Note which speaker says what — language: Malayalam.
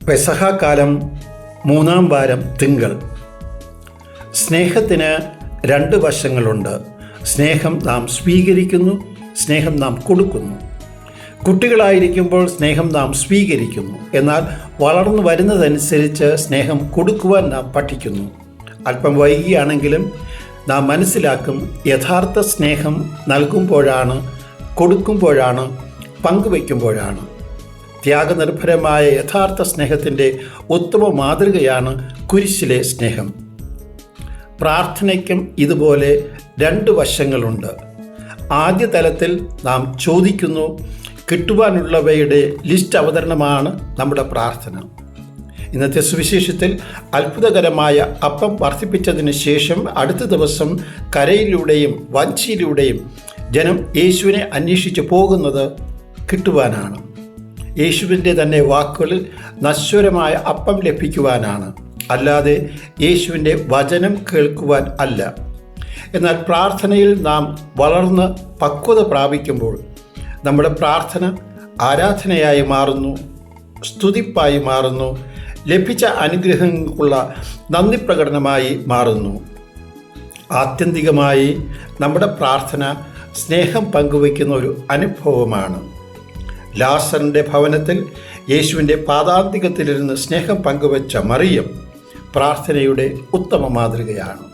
Speaker 1: പെസഹാകാലം 3-ാം വാരം തിങ്കൾ. സ്നേഹത്തിന് 2 വശങ്ങളുണ്ട്. സ്നേഹം നാം സ്വീകരിക്കുന്നു, സ്നേഹം നാം കൊടുക്കുന്നു. കുട്ടികളായിരിക്കുമ്പോൾ സ്നേഹം നാം സ്വീകരിക്കുന്നു. എന്നാൽ വളർന്നു വരുന്നതനുസരിച്ച് സ്നേഹം കൊടുക്കുവാൻ നാം പഠിക്കുന്നു. അല്പം വൈകിയാണെങ്കിലും നാം മനസ്സിലാക്കും, യഥാർത്ഥ സ്നേഹം നൽകുമ്പോഴാണ്, കൊടുക്കുമ്പോഴാണ്, പങ്കുവയ്ക്കുമ്പോഴാണ്. ത്യാഗനിർഭരമായ യഥാർത്ഥ സ്നേഹത്തിൻ്റെ ഉത്തമ മാതൃകയാണ് കുരിശിലെ സ്നേഹം. പ്രാർത്ഥനയ്ക്കും ഇതുപോലെ 2 വശങ്ങളുണ്ട്. ആദ്യ തലത്തിൽ നാം ചോദിക്കുന്നു, കിട്ടുവാനുള്ളവയുടെ ലിസ്റ്റ് അവതരണമാണ് നമ്മുടെ പ്രാർത്ഥന. ഇന്നത്തെ സുവിശേഷത്തിൽ അത്ഭുതകരമായ അപ്പം വർദ്ധിപ്പിച്ചതിന് ശേഷം അടുത്ത ദിവസം കരയിലൂടെയും വഞ്ചിയിലൂടെയും ജനം യേശുവിനെ അന്വേഷിച്ച് പോകുന്നത് കിട്ടുവാനാണ്. യേശുവിൻ്റെ തന്നെ വാക്കുകളിൽ നശ്വരമായ അപ്പം ലഭിക്കുവാനാണ്, അല്ലാതെ യേശുവിൻ്റെ വചനം കേൾക്കുവാൻ അല്ല. എന്നാൽ പ്രാർത്ഥനയിൽ നാം വളർന്ന് പക്വത പ്രാപിക്കുമ്പോൾ നമ്മുടെ പ്രാർത്ഥന ആരാധനയായി മാറുന്നു, സ്തുതിപ്പായി മാറുന്നു, ലഭിച്ച അനുഗ്രഹങ്ങൾക്കുള്ള നന്ദി പ്രകടനമായി മാറുന്നു. ആത്യന്തികമായി നമ്മുടെ പ്രാർത്ഥന സ്നേഹം പങ്കുവയ്ക്കുന്ന ഒരു അനുഭവമാണ്. ലാസറിൻ്റെ ഭവനത്തിൽ യേശുവിൻ്റെ പാദാന്തികത്തിലിരുന്ന് സ്നേഹം പങ്കുവച്ച മറിയം പ്രാർത്ഥനയുടെ ഉത്തമ മാതൃകയാണ്.